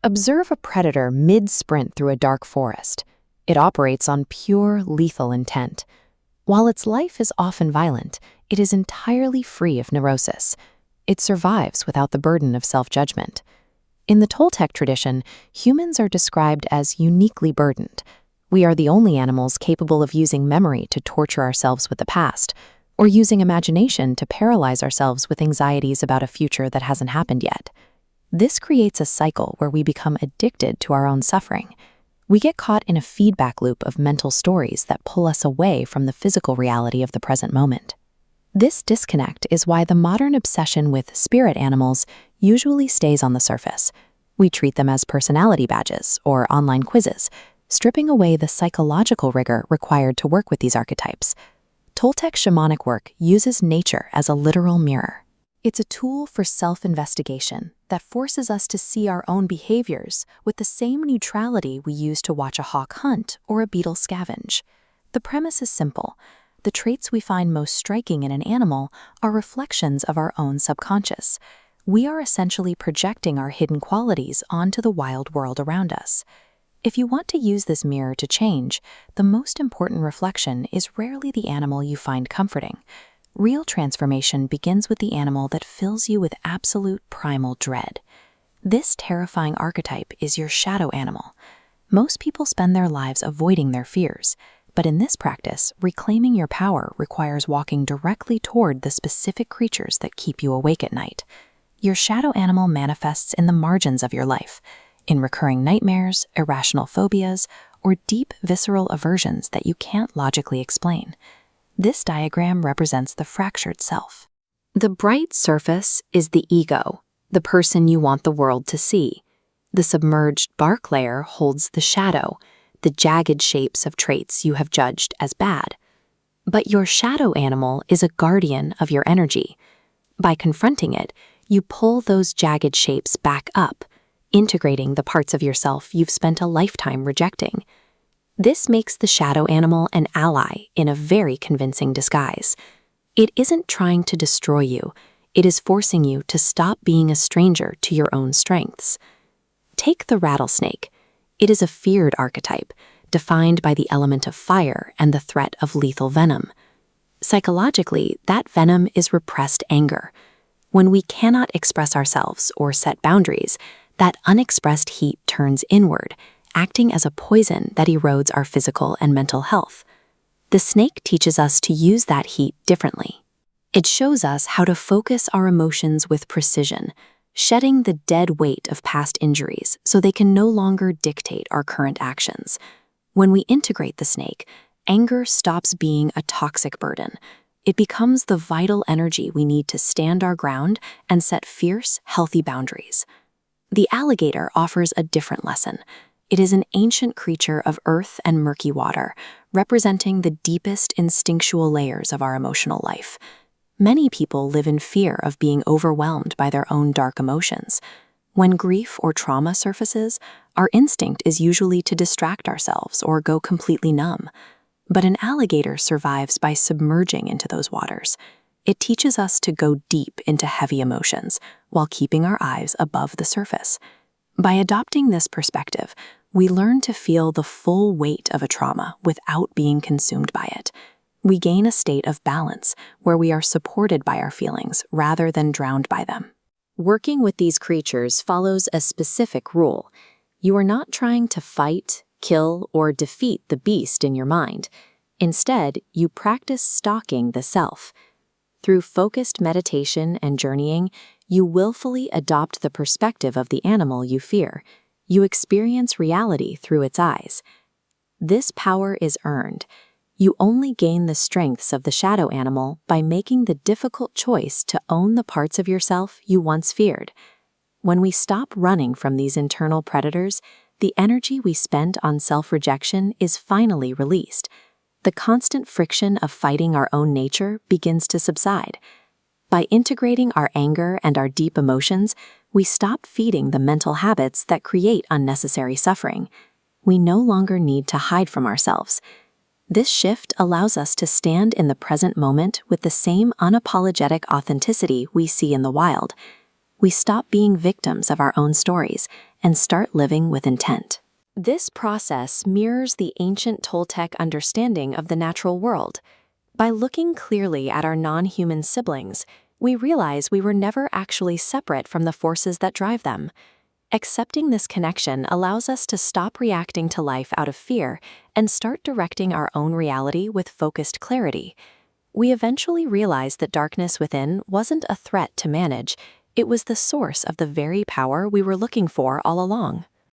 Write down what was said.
Observe a predator mid-sprint through a dark forest. It operates on pure, lethal intent. While its life is often violent, it is entirely free of neurosis. It survives without the burden of self-judgment. In the Toltec tradition, humans are described as uniquely burdened. We are the only animals capable of using memory to torture ourselves with the past, or using imagination to paralyze ourselves with anxieties about a future that hasn't happened yet. This creates a cycle where we become addicted to our own suffering. We get caught in a feedback loop of mental stories that pull us away from the physical reality of the present moment. This disconnect is why the modern obsession with spirit animals usually stays on the surface. We treat them as personality badges or online quizzes, stripping away the psychological rigor required to work with these archetypes. Toltec shamanic work uses nature as a literal mirror. It's a tool for self-investigation that forces us to see our own behaviors with the same neutrality we use to watch a hawk hunt or a beetle scavenge. The premise is simple. The traits we find most striking in an animal are reflections of our own subconscious. We are essentially projecting our hidden qualities onto the wild world around us. If you want to use this mirror to change, the most important reflection is rarely the animal you find comforting. Real transformation begins with the animal that fills you with absolute primal dread. This terrifying archetype is your shadow animal. Most people spend their lives avoiding their fears, but in this practice, reclaiming your power requires walking directly toward the specific creatures that keep you awake at night. Your shadow animal manifests in the margins of your life, in recurring nightmares, irrational phobias, or deep visceral aversions that you can't logically explain. This diagram represents the fractured self. The bright surface is the ego, the person you want the world to see. The submerged bark layer holds the shadow, the jagged shapes of traits you have judged as bad. But your shadow animal is a guardian of your energy. By confronting it, you pull those jagged shapes back up, integrating the parts of yourself you've spent a lifetime rejecting. This makes the shadow animal an ally in a very convincing disguise. It isn't trying to destroy you, it is forcing you to stop being a stranger to your own strengths. Take the rattlesnake. It is a feared archetype, defined by the element of fire and the threat of lethal venom. Psychologically, that venom is repressed anger. When we cannot express ourselves or set boundaries, that unexpressed heat turns inward, acting as a poison that erodes our physical and mental health. The snake teaches us to use that heat differently. It shows us how to focus our emotions with precision, shedding the dead weight of past injuries so they can no longer dictate our current actions. When we integrate the snake, anger stops being a toxic burden. It becomes the vital energy we need to stand our ground and set fierce, healthy boundaries. The alligator offers a different lesson. It is an ancient creature of earth and murky water, representing the deepest instinctual layers of our emotional life. Many people live in fear of being overwhelmed by their own dark emotions. When grief or trauma surfaces, our instinct is usually to distract ourselves or go completely numb. But an alligator survives by submerging into those waters. It teaches us to go deep into heavy emotions while keeping our eyes above the surface. By adopting this perspective, we learn to feel the full weight of a trauma without being consumed by it. We gain a state of balance where we are supported by our feelings rather than drowned by them. Working with these creatures follows a specific rule. You are not trying to fight, kill, or defeat the beast in your mind. Instead, you practice stalking the self. Through focused meditation and journeying, you willfully adopt the perspective of the animal you fear. You experience reality through its eyes. This power is earned. You only gain the strengths of the shadow animal by making the difficult choice to own the parts of yourself you once feared. When we stop running from these internal predators, the energy we spent on self-rejection is finally released. The constant friction of fighting our own nature begins to subside. By integrating our anger and our deep emotions, we stop feeding the mental habits that create unnecessary suffering. We no longer need to hide from ourselves. This shift allows us to stand in the present moment with the same unapologetic authenticity we see in the wild. We stop being victims of our own stories and start living with intent. This process mirrors the ancient Toltec understanding of the natural world. By looking clearly at our non-human siblings, we realize we were never actually separate from the forces that drive them. Accepting this connection allows us to stop reacting to life out of fear and start directing our own reality with focused clarity. We eventually realize that darkness within wasn't a threat to manage, it was the source of the very power we were looking for all along.